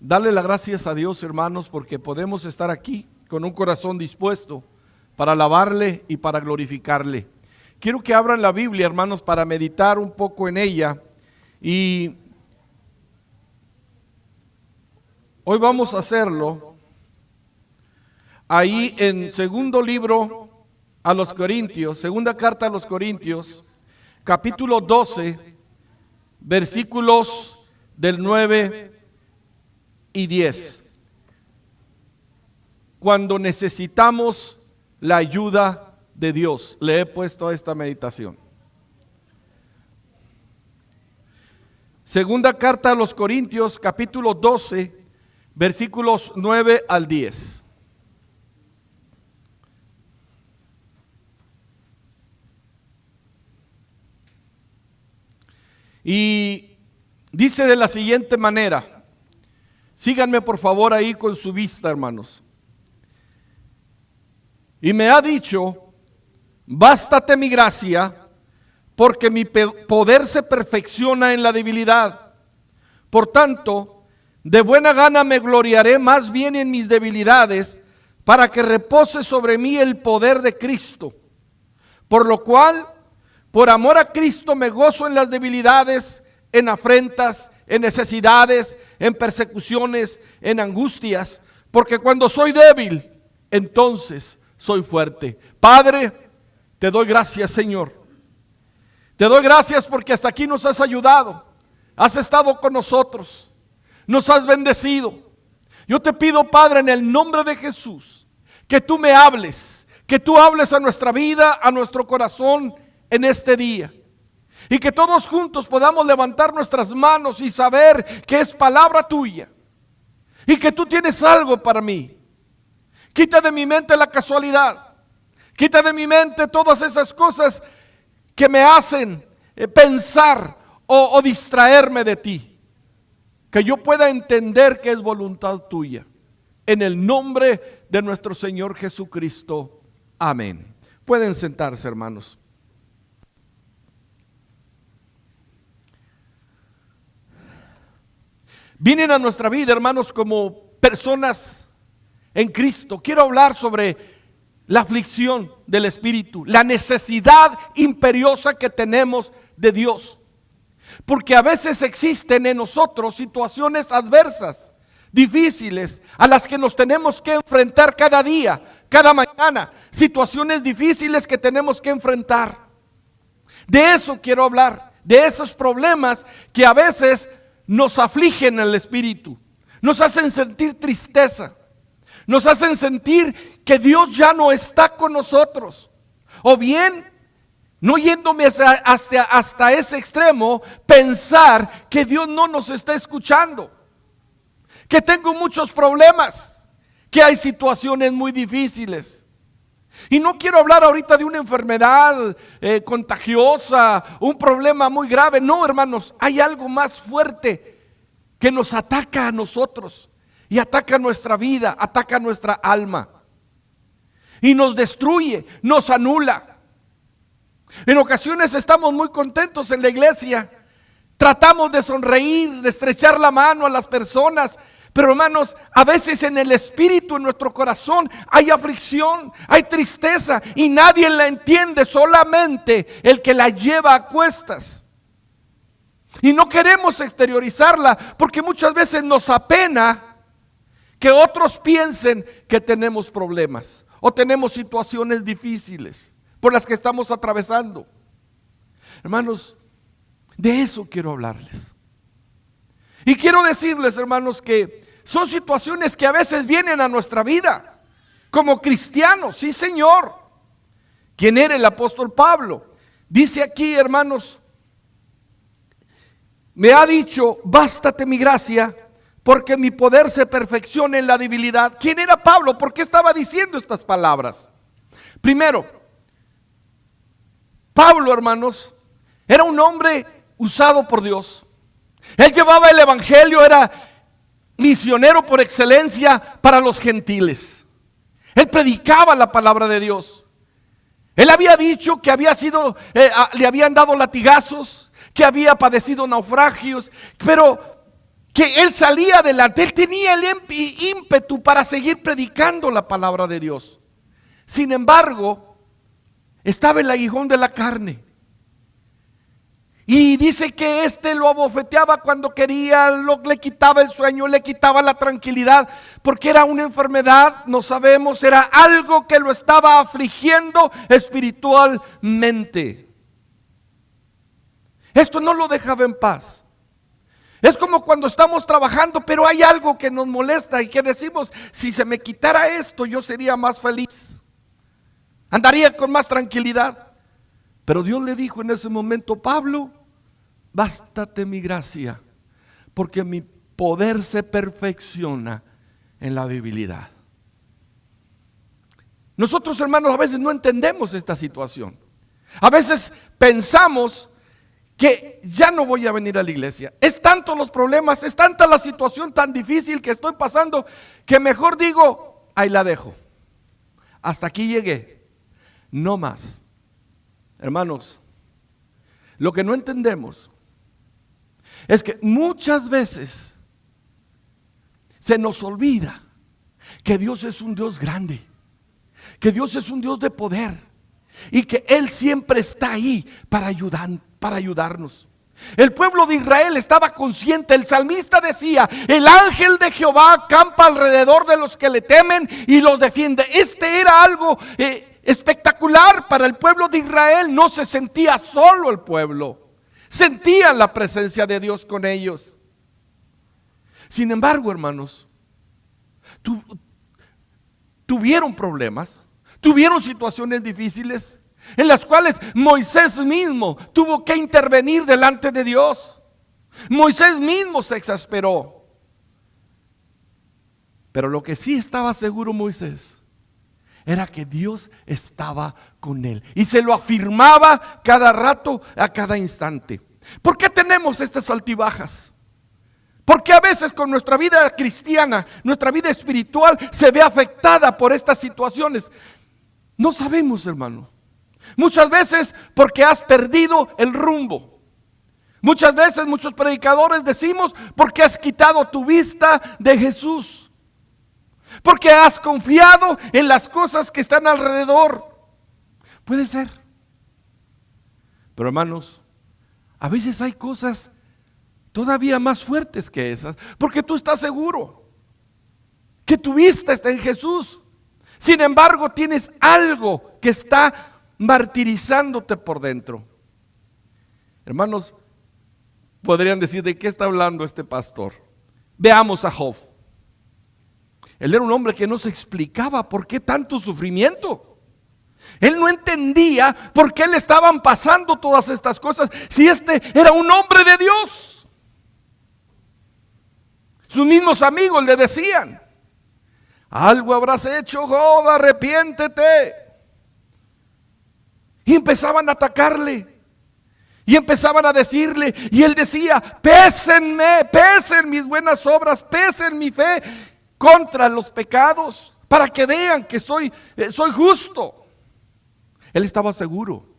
Darle las gracias a Dios, hermanos, porque podemos estar aquí con un corazón dispuesto para alabarle y para glorificarle. Quiero que abran la Biblia, hermanos, para meditar un poco en ella. Y hoy vamos a hacerlo ahí en segundo libro a los Corintios, segunda carta a los Corintios, capítulo 12, versículos del 9 y 10. Cuando necesitamos la ayuda de Dios, le he puesto a esta meditación. Segunda carta a los Corintios, capítulo 12, versículos 9 al 10. Y dice de la siguiente manera, síganme por favor ahí con su vista, hermanos. Y me ha dicho, bástate mi gracia, porque mi poder se perfecciona en la debilidad. Por tanto, de buena gana me gloriaré más bien en mis debilidades, para que repose sobre mí el poder de Cristo. Por lo cual, por amor a Cristo me gozo en las debilidades, en afrentas, en necesidades, en persecuciones, en angustias, porque cuando soy débil, entonces soy fuerte. Padre, te doy gracias, Señor. Te doy gracias porque hasta aquí nos has ayudado. Has estado con nosotros. Nos has bendecido. Yo te pido, Padre, en el nombre de Jesús, que tú me hables, que tú hables a nuestra vida, a nuestro corazón en este día. Y que todos juntos podamos levantar nuestras manos y saber que es palabra tuya. Y que tú tienes algo para mí. Quita de mi mente la casualidad. Quita de mi mente todas esas cosas que me hacen pensar o distraerme de ti. Que yo pueda entender que es voluntad tuya. En el nombre de nuestro Señor Jesucristo. Amén. Pueden sentarse, hermanos. Vienen a nuestra vida, hermanos, como personas en Cristo. Quiero hablar sobre la aflicción del Espíritu, la necesidad imperiosa que tenemos de Dios. Porque a veces existen en nosotros situaciones adversas, difíciles, a las que nos tenemos que enfrentar cada día, cada mañana. Situaciones difíciles que tenemos que enfrentar. De eso quiero hablar, de esos problemas que a veces nos afligen el espíritu, nos hacen sentir tristeza, nos hacen sentir que Dios ya no está con nosotros. O bien, no yéndome hasta ese extremo, pensar que Dios no nos está escuchando, que tengo muchos problemas, que hay situaciones muy difíciles. Y no quiero hablar ahorita de una enfermedad contagiosa, un problema muy grave. No, hermanos, hay algo más fuerte que nos ataca a nosotros y ataca nuestra vida, ataca nuestra alma y nos destruye, nos anula. En ocasiones estamos muy contentos en la iglesia, tratamos de sonreír, de estrechar la mano a las personas. Pero hermanos, a veces en el espíritu, en nuestro corazón, hay aflicción, hay tristeza y nadie la entiende, solamente el que la lleva a cuestas. Y no queremos exteriorizarla porque muchas veces nos apena que otros piensen que tenemos problemas o tenemos situaciones difíciles por las que estamos atravesando. Hermanos, de eso quiero hablarles. Y quiero decirles, hermanos, que son situaciones que a veces vienen a nuestra vida como cristianos. Sí, Señor. ¿Quién era el apóstol Pablo? Dice aquí, hermanos, me ha dicho, bástate mi gracia, porque mi poder se perfecciona en la debilidad. ¿Quién era Pablo? ¿Por qué estaba diciendo estas palabras? Primero, Pablo, hermanos, era un hombre usado por Dios. Él llevaba el evangelio, era misionero por excelencia para los gentiles. Él predicaba la palabra de Dios. Él había dicho que le habían dado latigazos, que había padecido naufragios, pero que él salía adelante, él tenía el ímpetu para seguir predicando la palabra de Dios. Sin embargo, estaba el aguijón de la carne. Y dice que lo abofeteaba cuando quería, le quitaba el sueño, le quitaba la tranquilidad, porque era una enfermedad, no sabemos, era algo que lo estaba afligiendo espiritualmente. Esto no lo dejaba en paz. Es como cuando estamos trabajando, pero hay algo que nos molesta y que decimos, si se me quitara esto, yo sería más feliz. Andaría con más tranquilidad. Pero Dios le dijo en ese momento, Pablo, bástate mi gracia, porque mi poder se perfecciona en la debilidad. Nosotros, hermanos, a veces no entendemos esta situación. A veces pensamos que ya no voy a venir a la iglesia. Es tanto los problemas, es tanta la situación tan difícil que estoy pasando, que mejor digo, ahí la dejo. Hasta aquí llegué, no más. Hermanos, lo que no entendemos es que muchas veces se nos olvida que Dios es un Dios grande, que Dios es un Dios de poder y que Él siempre está ahí para ayudarnos. El pueblo de Israel estaba consciente. El salmista decía, el ángel de Jehová acampa alrededor de los que le temen y los defiende. Este era algo espectacular para el pueblo de Israel. No se sentía solo el pueblo, sentían la presencia de Dios con ellos. Sin embargo, hermanos, tuvieron problemas, tuvieron situaciones difíciles, en las cuales Moisés mismo tuvo que intervenir delante de Dios. Moisés mismo se exasperó. Pero lo que sí estaba seguro Moisés era que Dios estaba con él, y se lo afirmaba cada rato, a cada instante. ¿Por qué tenemos estas altibajas? Porque a veces con nuestra vida cristiana, nuestra vida espiritual se ve afectada por estas situaciones. No sabemos, hermano. Muchas veces porque has perdido el rumbo. Muchas veces muchos predicadores decimos porque has quitado tu vista de Jesús, porque has confiado en las cosas que están alrededor. Puede ser. Pero hermanos, a veces hay cosas todavía más fuertes que esas, porque tú estás seguro que tu vista está en Jesús. Sin embargo, tienes algo que está martirizándote por dentro. Hermanos, podrían decir, ¿de qué está hablando este pastor? Veamos a Job. Él era un hombre que no se explicaba por qué tanto sufrimiento. Él no entendía por qué le estaban pasando todas estas cosas, si este era un hombre de Dios. Sus mismos amigos le decían, algo habrás hecho, Job, arrepiéntete. Y empezaban a atacarle, y empezaban a decirle, y él decía, pésenme, pesen mis buenas obras, pesen mi fe contra los pecados, para que vean que soy justo. Él estaba seguro.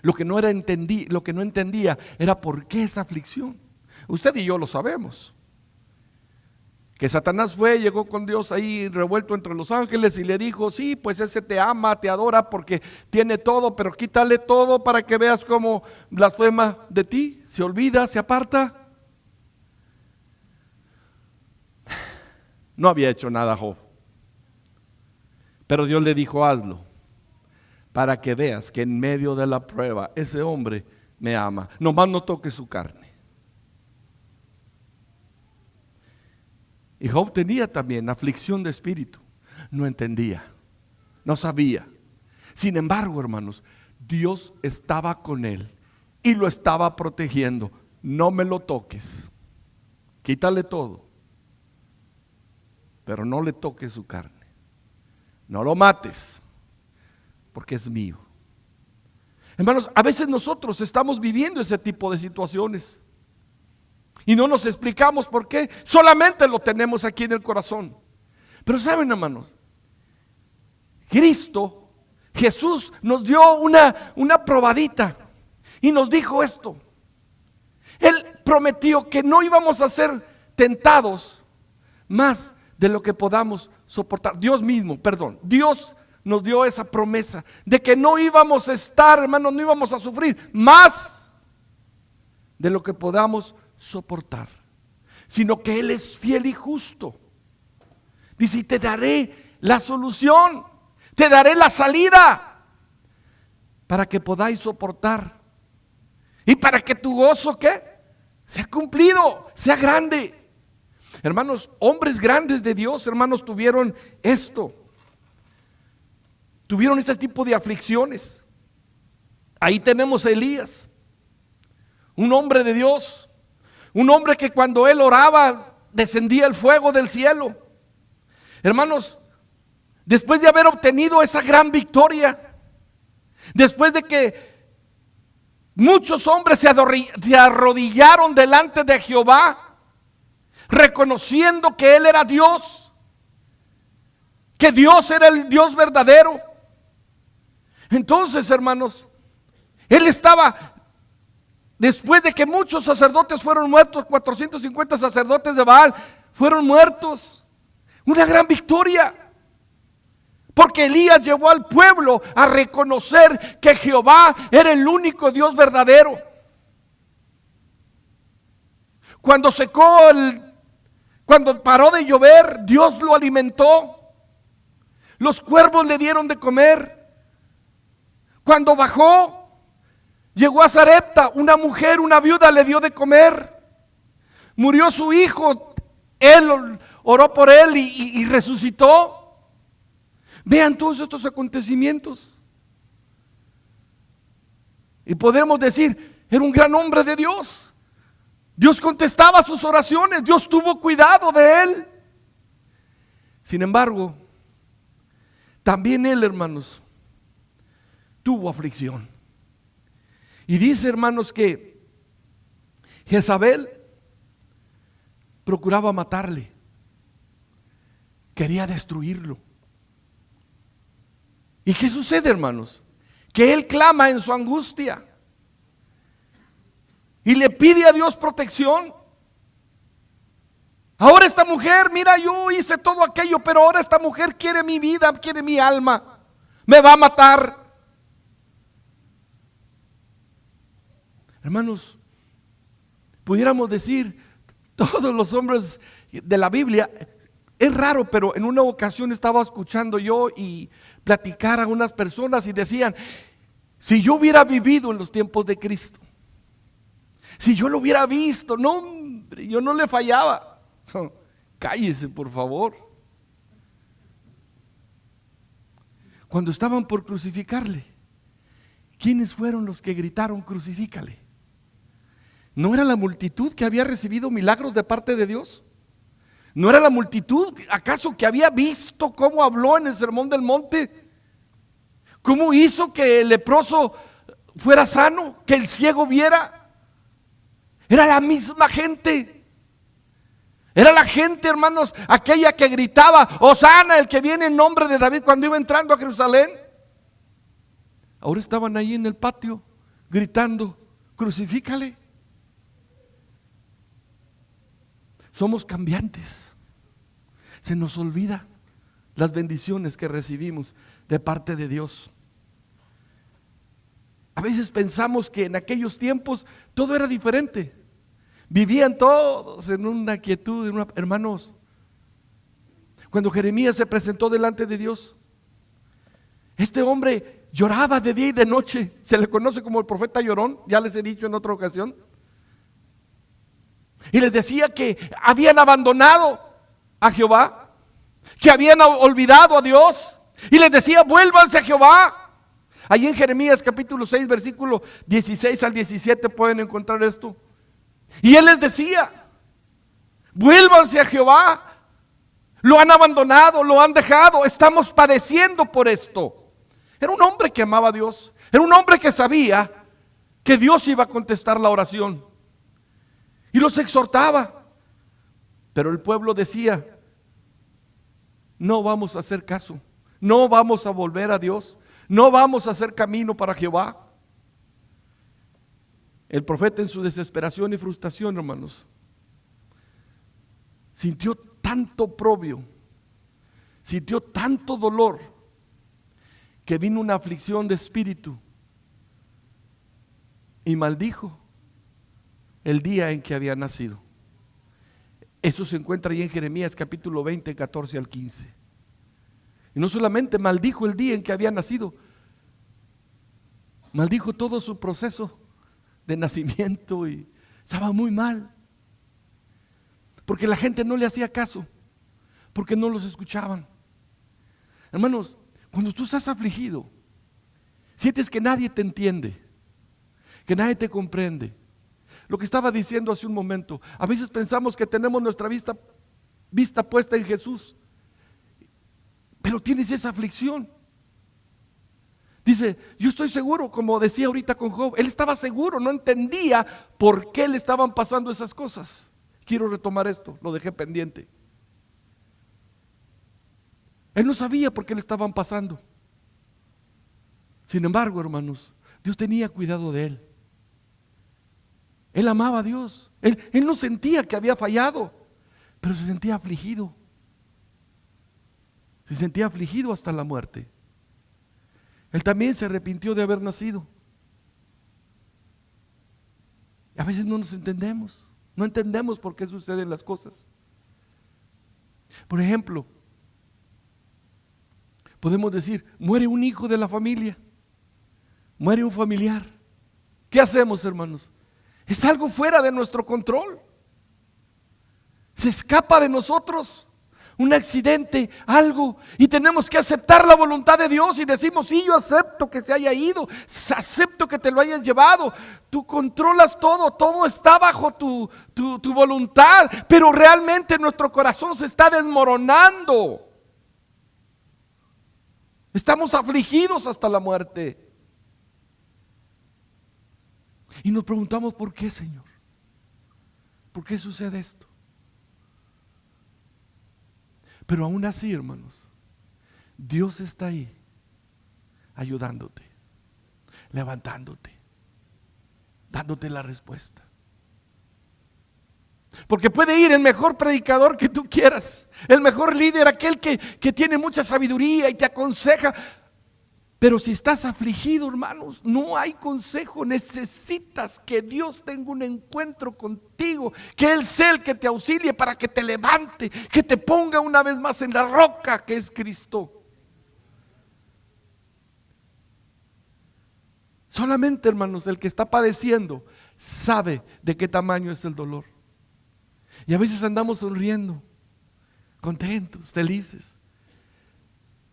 Lo que no entendía era por qué esa aflicción. Usted y yo lo sabemos. Que Satanás llegó con Dios ahí revuelto entre los ángeles y le dijo, sí, pues ese te ama, te adora porque tiene todo, pero quítale todo para que veas cómo blasfema de ti, se olvida, se aparta. No había hecho nada Job, pero Dios le dijo, hazlo, para que veas que en medio de la prueba ese hombre me ama, nomás no toque su carne. Y Job tenía también aflicción de espíritu, no entendía, no sabía. Sin embargo, hermanos, Dios estaba con él y lo estaba protegiendo. No me lo toques, quítale todo, pero no le toques su carne, no lo mates, porque es mío. Hermanos, a veces nosotros estamos viviendo ese tipo de situaciones y no nos explicamos por qué, solamente lo tenemos aquí en el corazón. Pero saben, hermanos, Jesús nos dio una probadita y nos dijo esto. Él prometió que no íbamos a ser tentados más de lo que podamos soportar. Dios nos dio esa promesa de que no íbamos a estar, hermanos, no íbamos a sufrir más de lo que podamos soportar, sino que Él es fiel y justo. Dice, y te daré la solución, te daré la salida para que podáis soportar y para que tu gozo, ¿qué? Sea cumplido, sea grande. Hermanos, hombres grandes de Dios, hermanos, tuvieron esto. Tuvieron este tipo de aflicciones. Ahí tenemos a Elías, un hombre de Dios, un hombre que cuando él oraba descendía el fuego del cielo. Hermanos, después de haber obtenido esa gran victoria, después de que muchos hombres se arrodillaron delante de Jehová, reconociendo que Él era Dios, que Dios era el Dios verdadero. Entonces, hermanos, Él estaba, después de que muchos sacerdotes fueron muertos, 450 sacerdotes de Baal fueron muertos, una gran victoria. Porque Elías llevó al pueblo a reconocer que Jehová era el único Dios verdadero. Cuando cuando paró de llover, Dios lo alimentó. Los cuervos le dieron de comer. Cuando bajó, llegó a Sarepta, una mujer, una viuda le dio de comer. Murió su hijo, él oró por él y resucitó. Vean todos estos acontecimientos. Y podemos decir, era un gran hombre de Dios. Dios contestaba sus oraciones, Dios tuvo cuidado de él. Sin embargo, también él, hermanos, tuvo aflicción. Y dice, hermanos, que Jezabel procuraba matarle, quería destruirlo. ¿Y qué sucede, hermanos? Que él clama en su angustia y le pide a Dios protección. Ahora esta mujer, mira, yo hice todo aquello, pero ahora esta mujer quiere mi vida, quiere mi alma, me va a matar. Hermanos, pudiéramos decir, todos los hombres de la Biblia, es raro, pero en una ocasión estaba escuchando yo y platicar a unas personas y decían, si yo hubiera vivido en los tiempos de Cristo, si yo lo hubiera visto, no hombre, yo no le fallaba. Cállese, por favor. Cuando estaban por crucificarle, ¿quiénes fueron los que gritaron crucifícale? ¿No era la multitud que había recibido milagros de parte de Dios? ¿No era la multitud acaso que había visto cómo habló en el Sermón del Monte? ¿Cómo hizo que el leproso fuera sano? ¿Que el ciego viera? Era la misma gente. Era la gente, hermanos, aquella que gritaba, Hosana, el que viene en nombre de David, cuando iba entrando a Jerusalén. Ahora estaban ahí en el patio gritando, crucifícale. Somos cambiantes. Se nos olvida las bendiciones que recibimos de parte de Dios. A veces pensamos que en aquellos tiempos todo era diferente. Vivían todos en una quietud, hermanos. Cuando Jeremías se presentó delante de Dios, este hombre lloraba de día y de noche. Se le conoce como el profeta llorón, ya les he dicho en otra ocasión. Y les decía que habían abandonado a Jehová, que habían olvidado a Dios. Y les decía, vuélvanse a Jehová. Allí en Jeremías capítulo 6, versículo 16 al 17 pueden encontrar esto. Y él les decía, vuélvanse a Jehová. Lo han abandonado, lo han dejado, estamos padeciendo por esto. Era un hombre que amaba a Dios. Era un hombre que sabía que Dios iba a contestar la oración. Y los exhortaba. Pero el pueblo decía, no vamos a hacer caso, no vamos a volver a Dios, no vamos a hacer camino para Jehová. El profeta en su desesperación y frustración, hermanos, sintió tanto oprobio, sintió tanto dolor, que vino una aflicción de espíritu y maldijo el día en que había nacido. Eso se encuentra ahí en Jeremías capítulo 20, 14 al 15. Y no solamente maldijo el día en que había nacido, maldijo todo su proceso de nacimiento y estaba muy mal. Porque la gente no le hacía caso, porque no los escuchaban. Hermanos, cuando tú estás afligido, sientes que nadie te entiende, que nadie te comprende. Lo que estaba diciendo hace un momento, a veces pensamos que tenemos nuestra vista puesta en Jesús, pero tienes esa aflicción. Dice, yo estoy seguro, como decía ahorita con Job, él estaba seguro, no entendía por qué le estaban pasando esas cosas. Quiero retomar esto, lo dejé pendiente. Él no sabía por qué le estaban pasando. Sin embargo, hermanos, Dios tenía cuidado de él. Él amaba a Dios. Él no sentía que había fallado, pero se sentía afligido. Se sentía afligido hasta la muerte. Él también se arrepintió de haber nacido. A veces no nos entendemos. No entendemos por qué suceden las cosas. Por ejemplo, podemos decir, muere un hijo de la familia, muere un familiar. ¿Qué hacemos, hermanos? Es algo fuera de nuestro control. Se escapa de nosotros. Un accidente, algo, y tenemos que aceptar la voluntad de Dios y decimos, sí, yo acepto que se haya ido, acepto que te lo hayas llevado, tú controlas todo, todo está bajo tu voluntad, pero realmente nuestro corazón se está desmoronando. Estamos afligidos hasta la muerte. Y nos preguntamos, ¿por qué, Señor? ¿Por qué sucede esto? Pero aún así, hermanos, Dios está ahí ayudándote, levantándote, dándote la respuesta. Porque puede ir el mejor predicador que tú quieras, el mejor líder, aquel que tiene mucha sabiduría y te aconseja. Pero si estás afligido, hermanos, no hay consejo. Necesitas que Dios tenga un encuentro contigo, que Él sea el que te auxilie para que te levante, que te ponga una vez más en la roca que es Cristo. Solamente, hermanos, el que está padeciendo sabe de qué tamaño es el dolor. Y a veces andamos sonriendo, contentos, felices.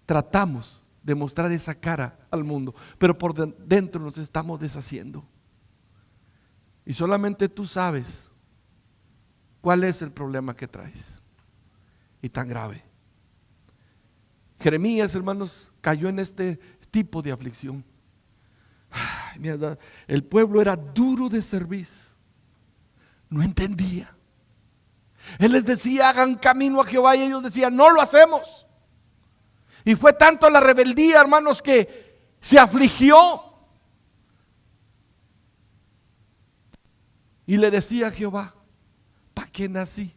Tratamos de mostrar esa cara al mundo, pero por dentro nos estamos deshaciendo. Y solamente tú sabes cuál es el problema que traes, y tan grave. Jeremías, hermanos, cayó en este tipo de aflicción. Ay, mira, el pueblo era duro de cerviz, no entendía. Él les decía, hagan camino a Jehová, y ellos decían, no lo hacemos. Y fue tanto la rebeldía, hermanos, que se afligió. Y le decía a Jehová, ¿para qué nací?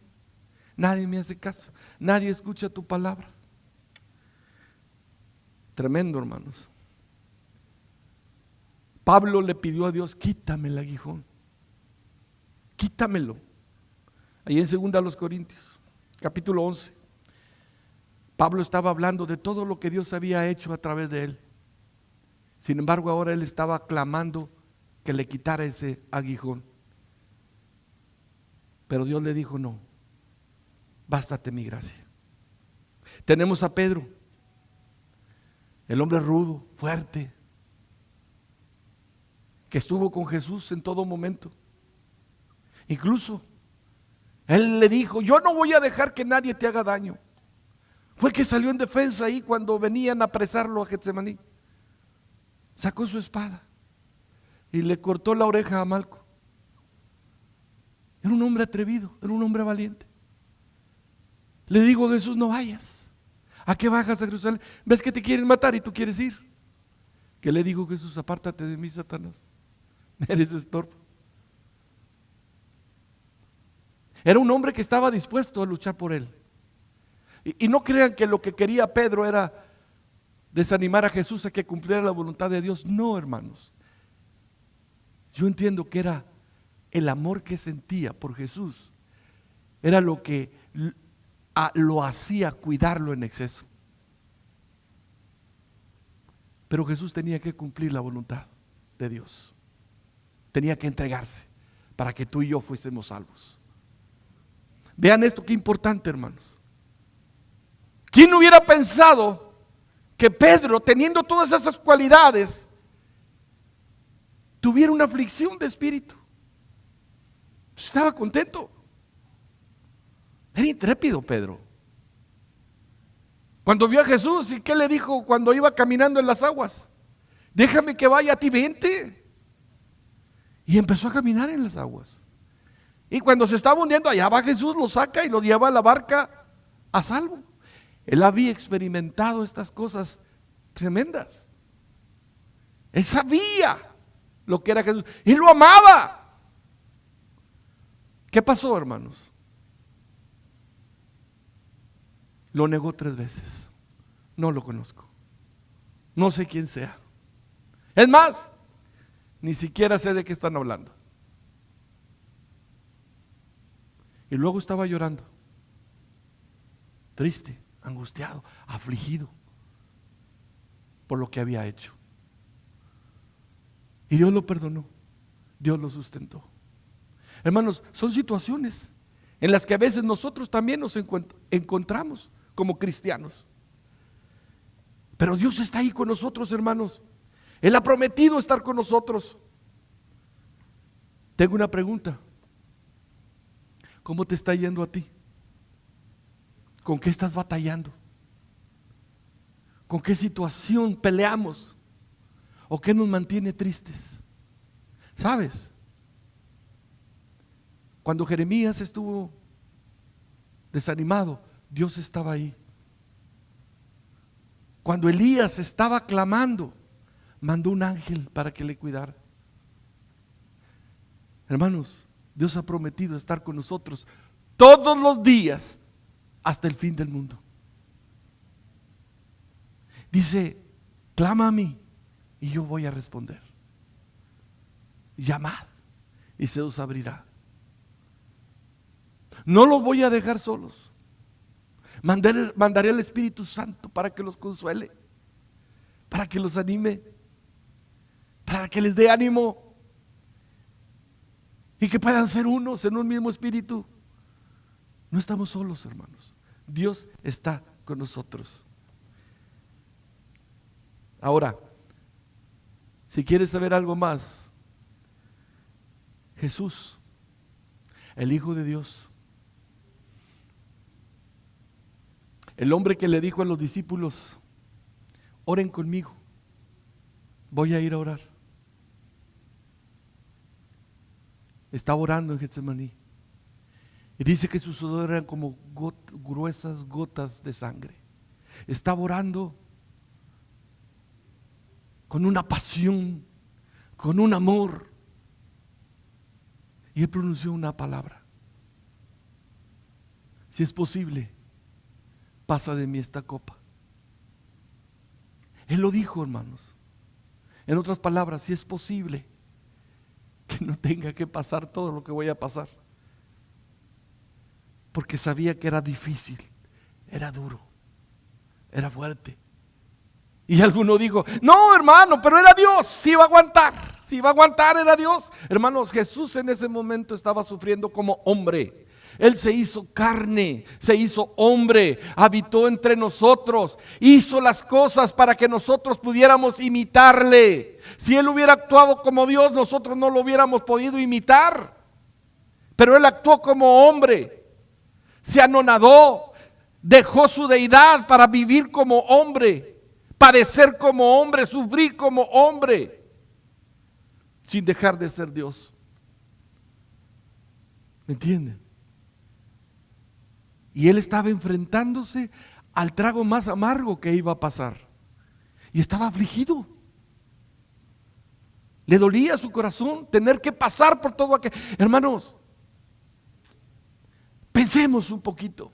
Nadie me hace caso, nadie escucha tu palabra. Tremendo, hermanos. Pablo le pidió a Dios, quítame el aguijón, quítamelo. Ahí en 2 Corintios, capítulo 11. Pablo estaba hablando de todo lo que Dios había hecho a través de él. Sin embargo, ahora él estaba clamando que le quitara ese aguijón. Pero Dios le dijo, no, bástate mi gracia. Tenemos a Pedro, el hombre rudo, fuerte, que estuvo con Jesús en todo momento. Incluso él le dijo, yo no voy a dejar que nadie te haga daño. Fue el que salió en defensa ahí cuando venían a apresarlo a Getsemaní. Sacó su espada y le cortó la oreja a Malco. Era un hombre atrevido, era un hombre valiente. Le digo a Jesús, no vayas. ¿A qué bajas a Jerusalén? ¿Ves que te quieren matar y tú quieres ir? ¿Qué le dijo Jesús? Apártate de mí, Satanás. Eres estorbo. Era un hombre que estaba dispuesto a luchar por él. Y no crean que lo que quería Pedro era desanimar a Jesús a que cumpliera la voluntad de Dios. No, hermanos. Yo entiendo que era el amor que sentía por Jesús. Era lo que lo hacía cuidarlo en exceso. Pero Jesús tenía que cumplir la voluntad de Dios. Tenía que entregarse para que tú y yo fuésemos salvos. Vean esto, qué importante, hermanos. ¿Quién hubiera pensado que Pedro, teniendo todas esas cualidades, tuviera una aflicción de espíritu? Estaba contento. Era intrépido Pedro. Cuando vio a Jesús, ¿y qué le dijo cuando iba caminando en las aguas? Déjame que vaya, a ti vente. Y empezó a caminar en las aguas. Y cuando se estaba hundiendo, allá va Jesús, lo saca y lo lleva a la barca a salvo. Él había experimentado estas cosas tremendas. Él sabía lo que era Jesús. Él lo amaba. ¿Qué pasó, hermanos? Lo negó 3 veces. No lo conozco. No sé quién sea. Es más, ni siquiera sé de qué están hablando. Y luego estaba llorando, triste, angustiado, afligido por lo que había hecho. Y Dios lo perdonó, Dios lo sustentó. Hermanos, son situaciones en las que a veces nosotros también nos encontramos como cristianos. Pero Dios está ahí con nosotros, hermanos. Él ha prometido estar con nosotros. Tengo una pregunta. ¿Cómo te está yendo a ti? ¿Con qué estás batallando? ¿Con qué situación peleamos? ¿O qué nos mantiene tristes? ¿Sabes? Cuando Jeremías estuvo desanimado, Dios estaba ahí. Cuando Elías estaba clamando, mandó un ángel para que le cuidara. Hermanos, Dios ha prometido estar con nosotros todos los días hasta el fin del mundo. Dice, clama a mí y yo voy a responder. Llamad y se os abrirá. No los voy a dejar solos. Mandaré al Espíritu Santo para que los consuele, para que los anime, para que les dé ánimo y que puedan ser unos en un mismo espíritu. No estamos solos, hermanos. Dios está con nosotros. Ahora, si quieres saber algo más, Jesús, el Hijo de Dios, el hombre que le dijo a los discípulos, oren conmigo, voy a ir a orar. Estaba orando en Getsemaní. Y dice que sus sudor eran como gruesas gotas de sangre. Estaba orando con una pasión, con un amor. Y él pronunció una palabra. Si es posible, pasa de mí esta copa. Él lo dijo, hermanos. En otras palabras, si es posible que no tenga que pasar todo lo que voy a pasar. Porque sabía que era difícil, era duro, era fuerte. Y alguno dijo, no, hermano, pero era Dios, si iba a aguantar, era Dios. Hermanos, Jesús en ese momento estaba sufriendo como hombre. Él se hizo carne, se hizo hombre, habitó entre nosotros, hizo las cosas para que nosotros pudiéramos imitarle. Si Él hubiera actuado como Dios, nosotros no lo hubiéramos podido imitar. Pero Él actuó como hombre, se anonadó, dejó su deidad para vivir como hombre, padecer como hombre, sufrir como hombre, sin dejar de ser Dios. ¿Me entienden? Y él estaba enfrentándose al trago más amargo que iba a pasar. Y estaba afligido. Le dolía su corazón tener que pasar por todo aquello. Hermanos, Pensemos un poquito.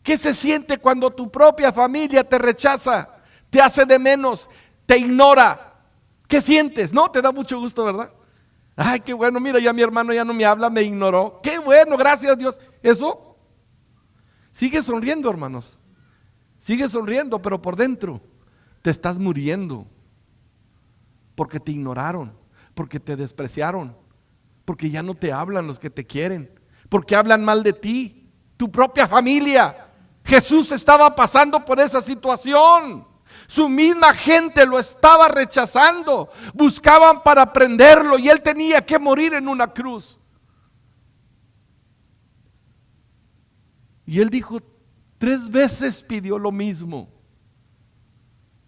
¿Qué se siente cuando tu propia familia te rechaza, te hace de menos, te ignora? ¿Qué sientes? No, te da mucho gusto, ¿verdad? Ay, qué bueno, mira, ya mi hermano ya no me habla, me ignoró. Qué bueno, gracias a Dios. Eso, sigue sonriendo, hermanos. Sigue sonriendo, pero por dentro te estás muriendo. Porque te ignoraron, porque te despreciaron, porque ya no te hablan los que te quieren, porque hablan mal de ti, tu propia familia. Jesús estaba pasando por esa situación. Su misma gente lo estaba rechazando. Buscaban para prenderlo y él tenía que morir en una cruz. Y él dijo, 3 veces pidió lo mismo.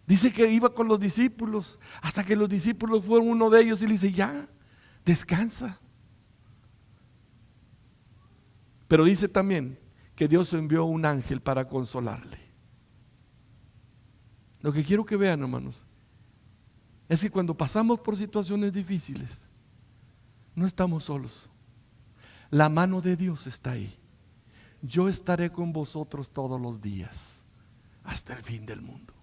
Dice que iba con los discípulos, hasta que los discípulos fueron uno de ellos y le dice, ya, descansa. Pero dice también que Dios envió un ángel para consolarle. Lo que quiero que vean, hermanos, es que cuando pasamos por situaciones difíciles, no estamos solos. La mano de Dios está ahí. Yo estaré con vosotros todos los días, hasta el fin del mundo.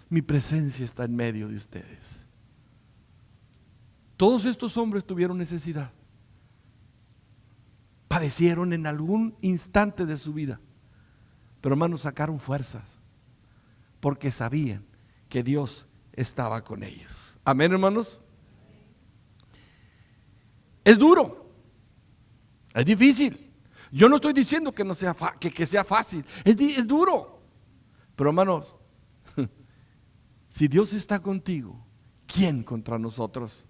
Mi presencia está en medio de ustedes. Todos estos hombres tuvieron necesidad. Padecieron en algún instante de su vida. Pero hermanos, sacaron fuerzas. Porque sabían que Dios estaba con ellos. Amén, hermanos. Es duro. Es difícil. Yo no estoy diciendo que no sea que sea fácil. Es duro. Pero hermanos, si Dios está contigo, ¿quién contra nosotros?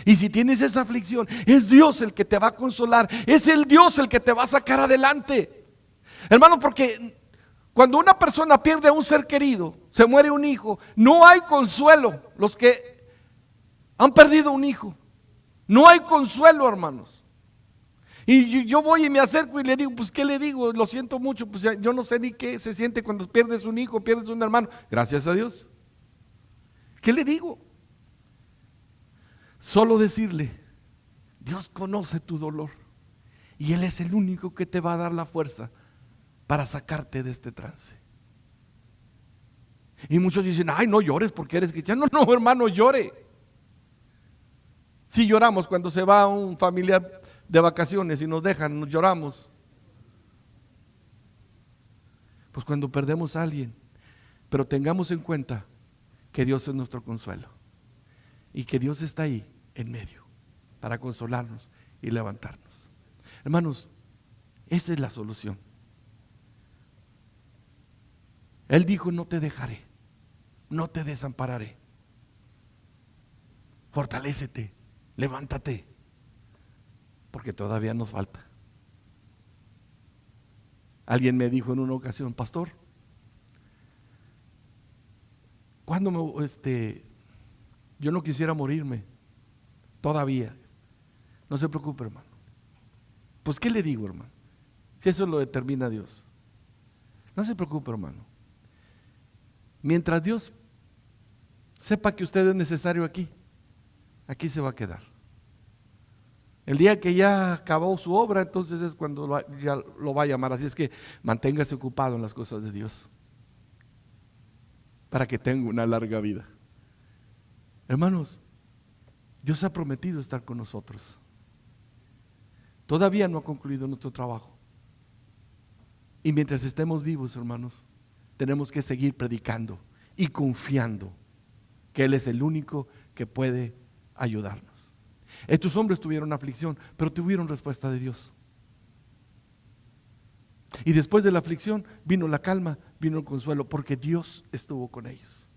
Y si tienes esa aflicción, es Dios el que te va a consolar. Es el Dios el que te va a sacar adelante. Hermano, porque cuando una persona pierde a un ser querido, se muere un hijo, no hay consuelo. Los que han perdido un hijo, no hay consuelo, hermanos. Y yo voy y me acerco y le digo, pues ¿qué le digo? Lo siento mucho, pues yo no sé ni qué se siente cuando pierdes un hijo, pierdes un hermano. Gracias a Dios. ¿Qué le digo? Solo decirle, Dios conoce tu dolor y Él es el único que te va a dar la fuerza para sacarte de este trance. Y muchos dicen, ay, no llores porque eres cristiano. No, no, hermano, llore. Si lloramos cuando se va un familiar de vacaciones y nos dejan, nos lloramos. Pues cuando perdemos a alguien, pero tengamos en cuenta que Dios es nuestro consuelo y que Dios está ahí en medio para consolarnos y levantarnos. Hermanos, esa es la solución. Él dijo, no te dejaré, no te desampararé. Fortalécete, levántate, porque todavía nos falta. Alguien me dijo en una ocasión, pastor, ¿cuándo yo no quisiera morirme? Todavía. No se preocupe, hermano. Pues ¿qué le digo, hermano? Si eso lo determina Dios. No se preocupe, hermano. Mientras Dios sepa que usted es necesario aquí, aquí se va a quedar. El día que ya acabó su obra, entonces es cuando ya lo va a llamar. Así es que manténgase ocupado en las cosas de Dios para que tenga una larga vida. Hermanos, Dios ha prometido estar con nosotros. Todavía no ha concluido nuestro trabajo. Y mientras estemos vivos, hermanos, tenemos que seguir predicando y confiando que Él es el único que puede ayudarnos. Estos hombres tuvieron aflicción, pero tuvieron respuesta de Dios. Y después de la aflicción vino la calma, vino el consuelo, porque Dios estuvo con ellos.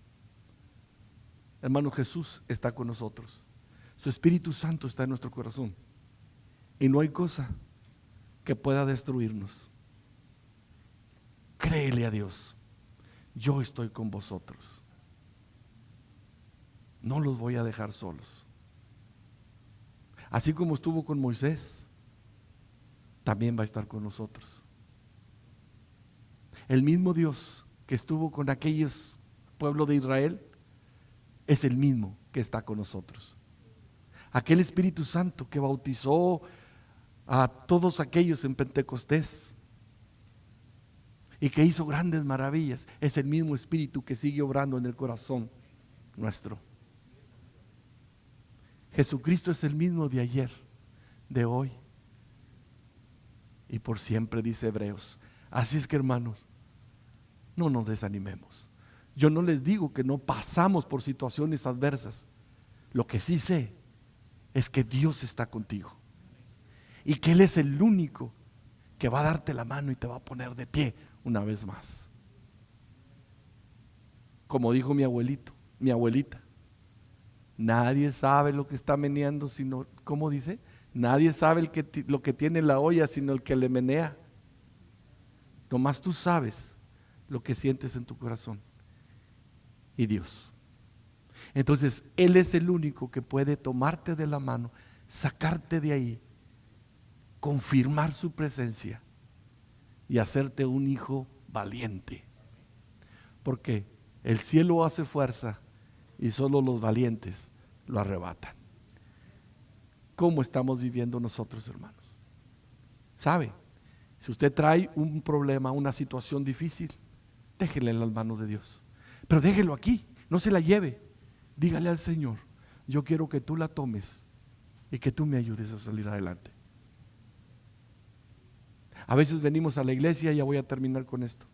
Hermano, Jesús está con nosotros. Su Espíritu Santo está en nuestro corazón. Y no hay cosa que pueda destruirnos. Créele a Dios. Yo estoy con vosotros. No los voy a dejar solos. Así como estuvo con Moisés, también va a estar con nosotros. El mismo Dios que estuvo con aquellos pueblos de Israel es el mismo que está con nosotros. aquel Espíritu Santo que bautizó a todos aquellos en Pentecostés y que hizo grandes maravillas, es el mismo Espíritu que sigue obrando en el corazón nuestro. Jesucristo es el mismo de ayer, de hoy y por siempre, dice Hebreos. Así es que, hermanos, no nos desanimemos. Yo no les digo que no pasamos por situaciones adversas. Lo que sí sé es que Dios está contigo y que Él es el único que va a darte la mano y te va a poner de pie una vez más. Como dijo mi abuelita, nadie sabe lo que está meneando sino, ¿cómo dice? Nadie sabe lo que tiene en la olla sino el que le menea. Nomás tú sabes lo que sientes en tu corazón y Dios. Entonces Él es el único que puede tomarte de la mano, sacarte de ahí, confirmar su presencia y hacerte un hijo valiente. Porque el cielo hace fuerza y solo los valientes lo arrebatan. ¿Cómo estamos viviendo nosotros, hermanos? ¿Sabe? Si usted trae un problema, una situación difícil, déjele en las manos de Dios. Pero déjelo aquí, no se la lleve. Dígale al Señor, yo quiero que tú la tomes y que tú me ayudes a salir adelante. A veces venimos a la iglesia, ya voy a terminar con esto.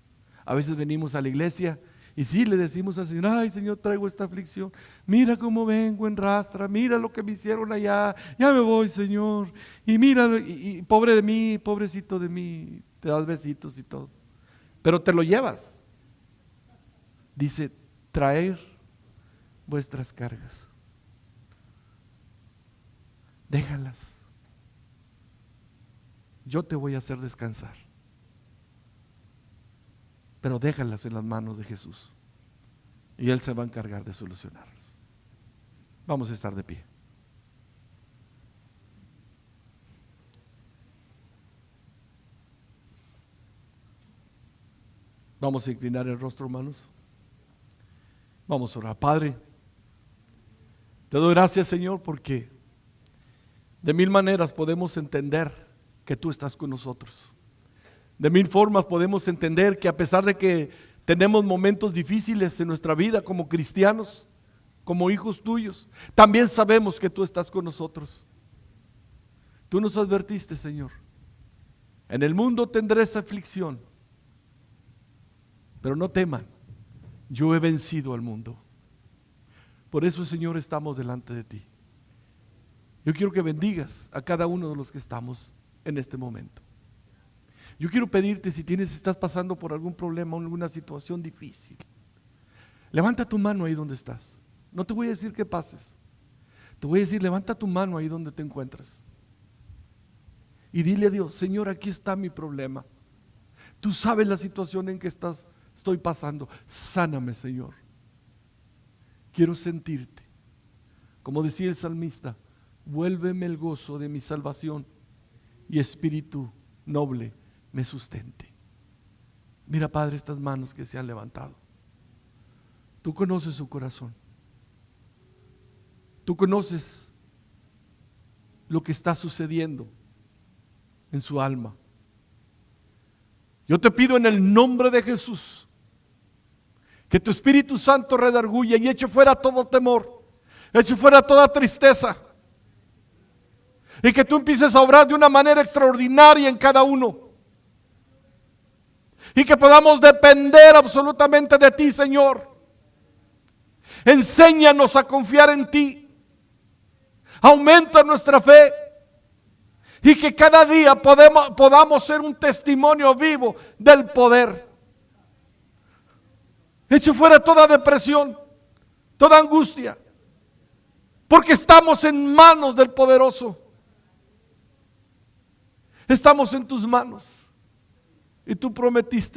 A veces venimos a la iglesia y sí le decimos al Señor, ay Señor, traigo esta aflicción, mira cómo vengo en rastra, mira lo que me hicieron allá, ya me voy Señor, y mira, y pobre de mí, pobrecito de mí, te das besitos y todo, pero te lo llevas. Dice, traer vuestras cargas, déjalas, yo te voy a hacer descansar. Pero déjalas en las manos de Jesús y Él se va a encargar de solucionarlas. Vamos a estar de pie. Vamos a inclinar el rostro, hermanos. Vamos a orar. Padre, te doy gracias, Señor, porque de mil maneras podemos entender que tú estás con nosotros. De mil formas podemos entender que a pesar de que tenemos momentos difíciles en nuestra vida como cristianos, como hijos tuyos, también sabemos que tú estás con nosotros. Tú nos advertiste, Señor, en el mundo tendréis aflicción, pero no teman, yo he vencido al mundo. Por eso, Señor, estamos delante de ti. Yo quiero que bendigas a cada uno de los que estamos en este momento. Yo quiero pedirte, si estás pasando por algún problema o alguna situación difícil, levanta tu mano ahí donde estás. No te voy a decir que pases, te voy a decir, levanta tu mano ahí donde te encuentras y dile a Dios, Señor, aquí está mi problema. Tú sabes la situación en que estoy pasando. Sáname, Señor. Quiero sentirte. Como decía el salmista, vuélveme el gozo de mi salvación y espíritu noble me sustente. Mira, Padre, estas manos que se han levantado. Tú conoces su corazón. Tú conoces lo que está sucediendo en su alma. Yo te pido en el nombre de Jesús que tu Espíritu Santo redarguya y eche fuera todo temor, eche fuera toda tristeza, y que tú empieces a obrar de una manera extraordinaria en cada uno. Y que podamos depender absolutamente de ti, Señor. Enséñanos a confiar en ti. Aumenta nuestra fe. Y que cada día podamos ser un testimonio vivo del poder. Eche fuera toda depresión, toda angustia. Porque estamos en manos del poderoso. Estamos en tus manos. Y tú prometiste